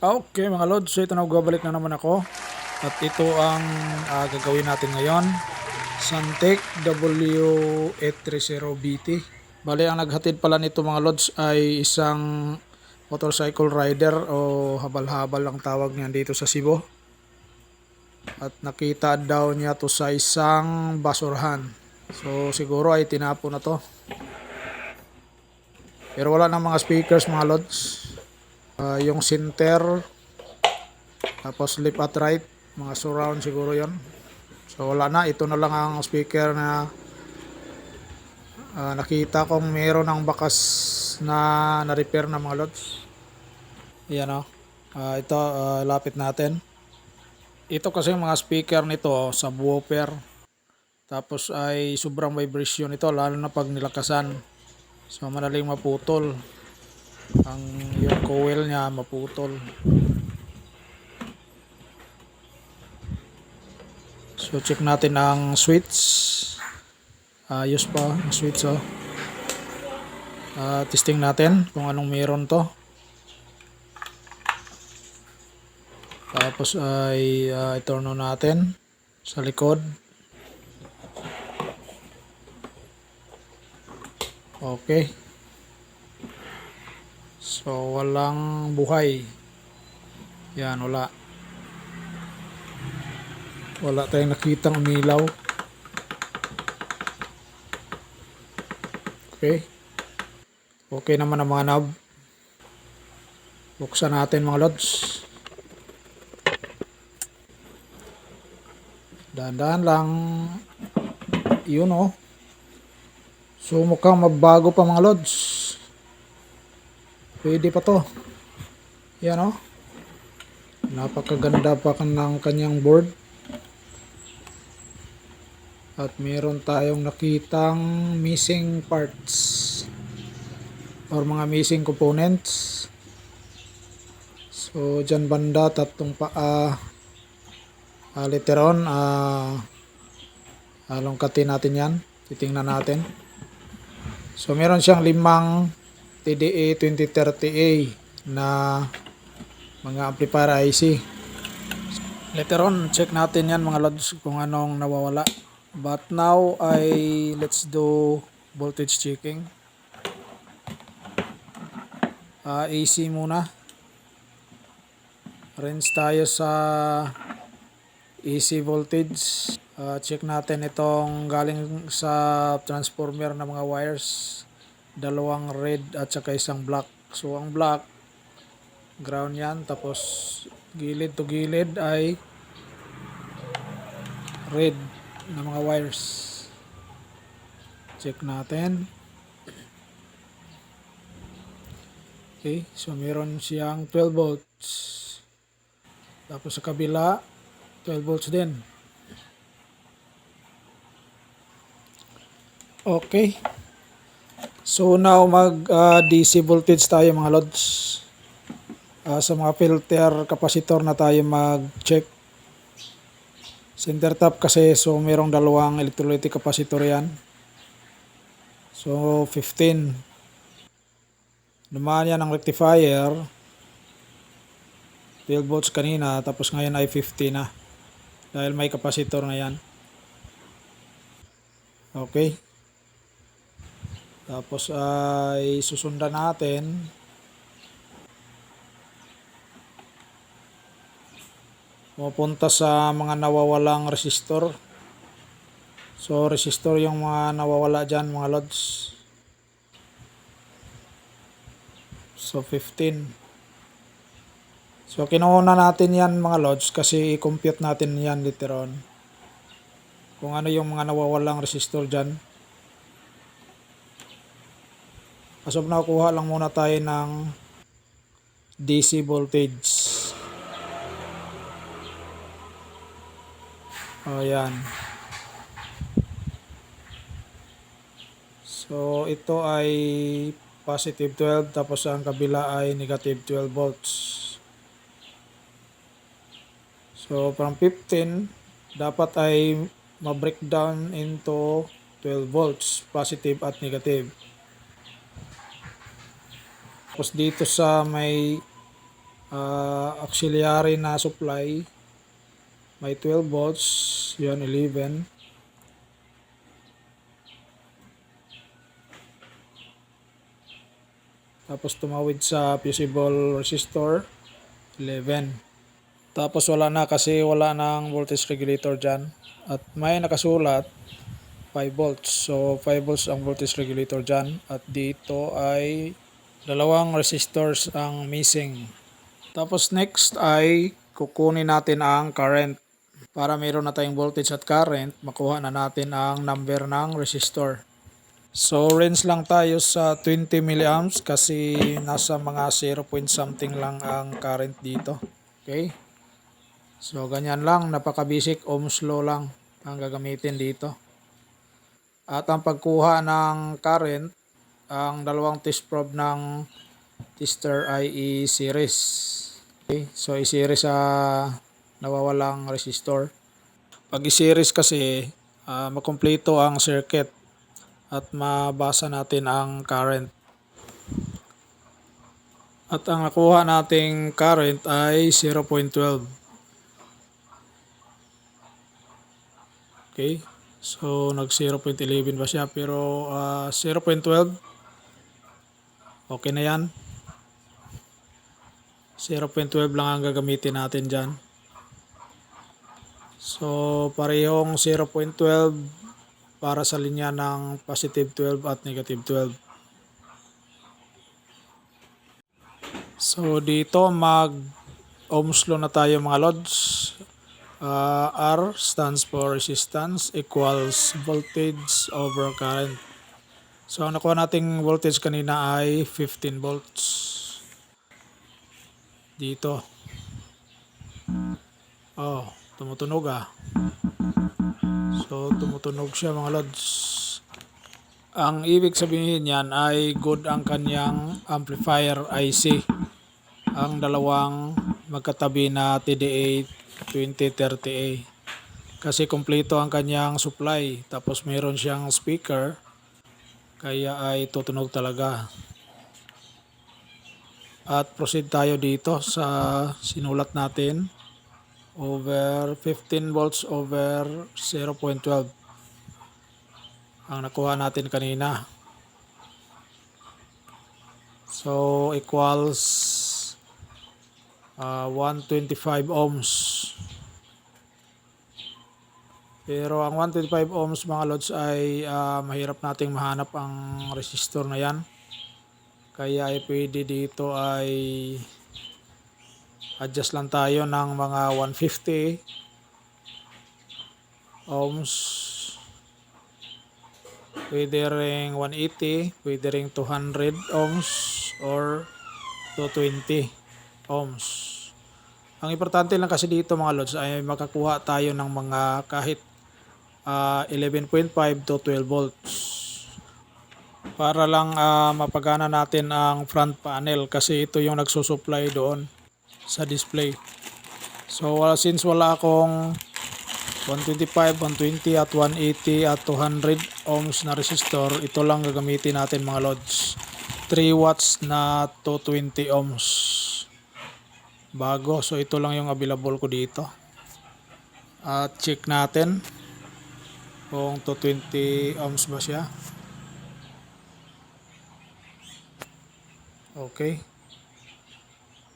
Okay mga lods, so ito na nagbabalik na naman ako. At ito ang gagawin natin ngayon. Santec W830BT. Bali ang naghatid pala nito mga lods ay isang motorcycle rider o habal-habal ang tawag niyan dito sa Cebu. At nakita daw niya to sa isang basurahan. So siguro ay tinapo na to. Pero wala nang mga speakers mga lods. Yung center, tapos left at right, mga surround siguro yon. So wala na, ito na lang ang speaker na nakita kong meron ng bakas na na-repair na mga lods. Yan o. Ito, lapit natin. Ito kasi mga speaker nito, subwoofer. Tapos ay sobrang vibration ito, lalo na pag nilakasan. So madaling maputol. Yung coil niya maputol. So check natin ang switch. Ayos pa ang switch oh. Testing natin kung anong meron to. Tapos ay i-turn on natin sa likod. Okay. So walang buhay. Yan, wala. Wala tayong nakitang umilaw. Okay. Okay naman ang mga knob. Buksan natin mga lods. Dahan-dahan lang. Yun oh. So mukhang mabago pa mga lods. Pwede pa to. Yan oh. Napakaganda pa ng kanyang board. At meron tayong nakitang missing parts or mga missing components. So dyan banda, tatlong paa. Later on, longkatin natin yan. Titingnan natin. So meron siyang 5 TDA 2030A na mga amplifier IC. Later on, check natin yan mga lods kung anong nawawala. But now ay let's do voltage checking. AC muna. Range tayo sa AC voltage. Check natin itong galing sa transformer na mga wires. Dalawang red at saka isang black. So ang black, ground yan. Tapos gilid to gilid ay red na mga wires. Check natin. Okay, so meron siyang 12 volts. Tapos sa kabila 12 volts din. Okay. So now mag DC voltage tayo mga lods. Sa mga filter capacitor na tayo mag-check. Center tap kasi, so merong dalawang electrolytic capacitor yan. So 15. Dumaan yan ng rectifier. 12 volts kanina, tapos ngayon ay 50 na. Dahil may capacitor na yan. Okay. Tapos ay susundan natin. Pupunta sa mga nawawalang resistor. So resistor yung mga nawawala dyan mga lods. So 15. So kinuha natin yan mga lods kasi i-compute natin yan later on. Kung ano yung mga nawawalang resistor dyan. As of now, kuha lang muna tayo ng DC voltage. Ayan. So ito ay positive 12 tapos ang kabila ay negative 12 volts. So from 15 dapat ay ma-breakdown into 12 volts, positive at negative. Tapos dito sa may auxiliary na supply. May 12 volts, yun 11. Tapos tumawid sa fusible resistor, 11. Tapos wala na kasi wala nang voltage regulator dyan. At may nakasulat 5 volts. So 5 volts ang voltage regulator dyan. At dito ay dalawang resistors ang missing. Tapos next ay kukunin natin ang current. Para mayroon na tayong voltage at current, makuha na natin ang number ng resistor. So range lang tayo sa 20 milliamps kasi nasa mga 0 point something lang ang current dito. Okay? So ganyan lang, napaka basic ohms law lang ang gagamitin dito. At ang pagkuha ng current, ang dalawang test probe ng tester ay i-series. Okay? So i-series sa nawawalang resistor. Pag i-series kasi, makumpleto ang circuit at mabasa natin ang current. At ang nakuha nating current ay 0.12. Okay? So nag 0.11 ba siya, pero 0.12 okay na yan. 0.12 lang ang gagamitin natin dyan. So parehong 0.12 para sa linya ng positive 12 at negative 12. So dito mag ohms law na tayo mga lods. R stands for resistance equals voltage over current. So ang nakuha nating voltage kanina ay 15 volts. Dito. Oh, tumutunog ah. So tumutunog siya mga lods. Ang ibig sabihin niyan ay good ang kanyang amplifier IC. Ang dalawang magkatabi na TDA 2030A. Kasi kumpleto ang kanyang supply. Tapos mayroon siyang speaker. Kaya ay tutunog talaga. At proceed tayo dito sa sinulat natin. Over 15 volts over 0.12 ang nakuha natin kanina. So equals 125 ohms. Pero ang 125 ohms mga lods ay mahirap nating mahanap ang resistor na yan. Kaya ay pwede dito ay adjust lang tayo ng mga 150 ohms. Pwede ring 180, pwede ring 200 ohms or 220 ohms. Ang importante lang kasi dito mga lods ay makakuha tayo ng mga kahit 11.5 to 12 volts. Para lang mapagana natin ang front panel kasi ito yung nagsusupply doon sa display. So since wala akong 125, 120 at 180 at 200 ohms na resistor, ito lang gagamitin natin mga lods. 3 watts na 220 ohms. Bago, so ito lang yung available ko dito. At check natin kung 220 ohms ba siya. Okay.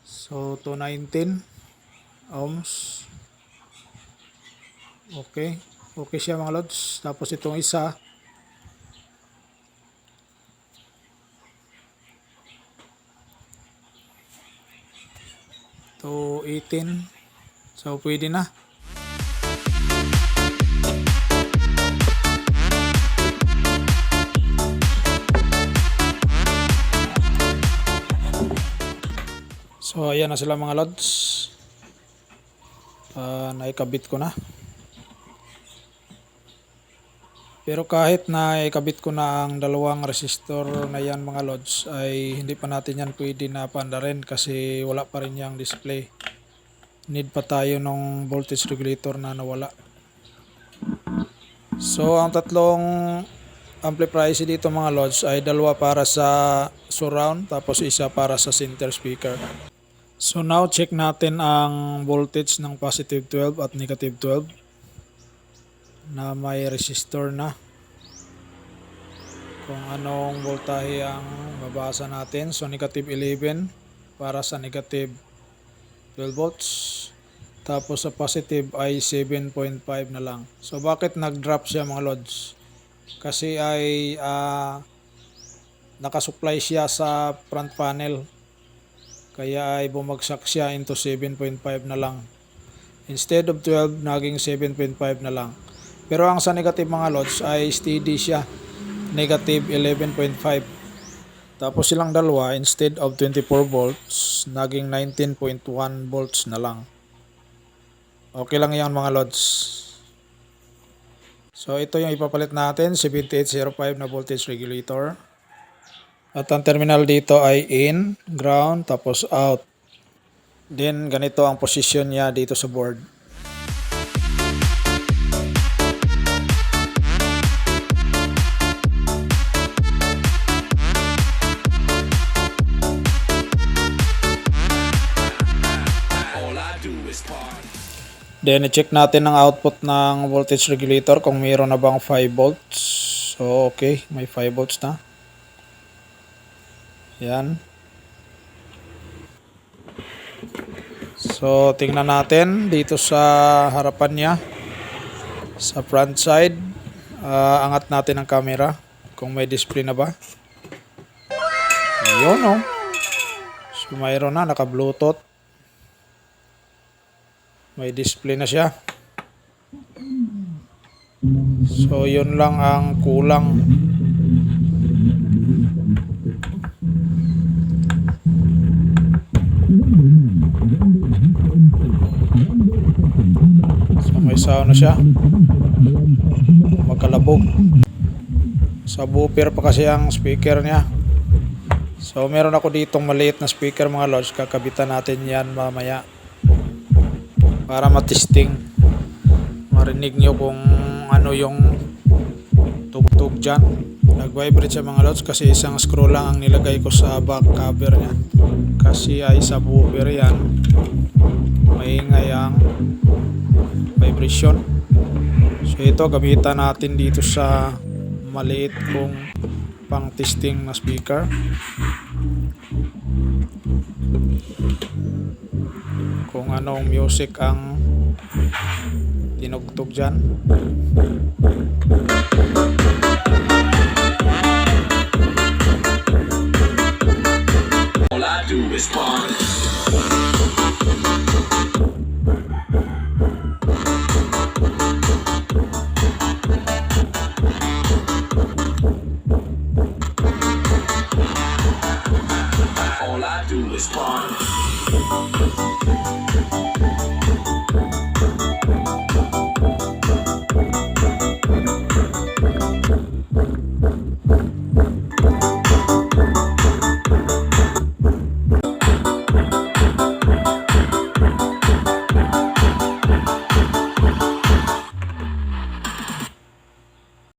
So 219 ohms. Okay. Okay siya mga lods. Tapos itong isa 218. So pwede na. So ayan na sila mga lods. Naikabit ko na. Pero kahit naikabit ko na ang dalawang resistor na yan mga lods ay hindi pa natin yan pwede na paandarin kasi wala pa rin yung display. Need pa tayo ng voltage regulator na nawala. So ang tatlong amplifier dito mga lods ay dalawa para sa surround tapos isa para sa center speaker. So now check natin ang voltage ng positive 12 at negative 12 na may resistor na. Kung anong voltahe ang mabasa natin. So negative 11 para sa negative 12 volts. Tapos sa positive ay 7.5 na lang. So bakit nag-drop siya mga lods? Kasi ay nakasupply siya sa front panel. Kaya ay bumagsak siya into 7.5 na lang. Instead of 12, naging 7.5 na lang. Pero ang sa negative mga lods ay steady siya. Negative 11.5. Tapos silang dalawa, instead of 24 volts, naging 19.1 volts na lang. Okay lang yan mga lods. So ito yung ipapalit natin, 7805 na voltage regulator. At ang terminal dito ay in, ground, tapos out. Then ganito ang position niya dito sa board. Then i-check natin ang output ng voltage regulator kung mayroon na bang 5 volts. So okay, may 5 volts na. Yan. So tingnan natin dito sa harapan niya. Sa front side. Angat natin ang camera kung may display na ba. Ayun oh. So mayroon na, naka-bluetooth. May display na siya. So yun lang ang kulang. So may sound na siya. Magkalabog. Sa booper pa kasi ang speaker niya. So meron ako ditong maliit na speaker mga lods. Kakabitan natin yan mamaya. Para matesting. Marinig nyo kung ano yung tugtog dyan. Nag-vibrate siya mga lods kasi isang screw lang ang nilagay ko sa back cover niya. Kasi ay sa booper yan. Maingay ang vibration. So ito gamitan natin dito sa maliit kong pang testing na speaker. Kung anong music ang tinugtog dyan. All I do is party.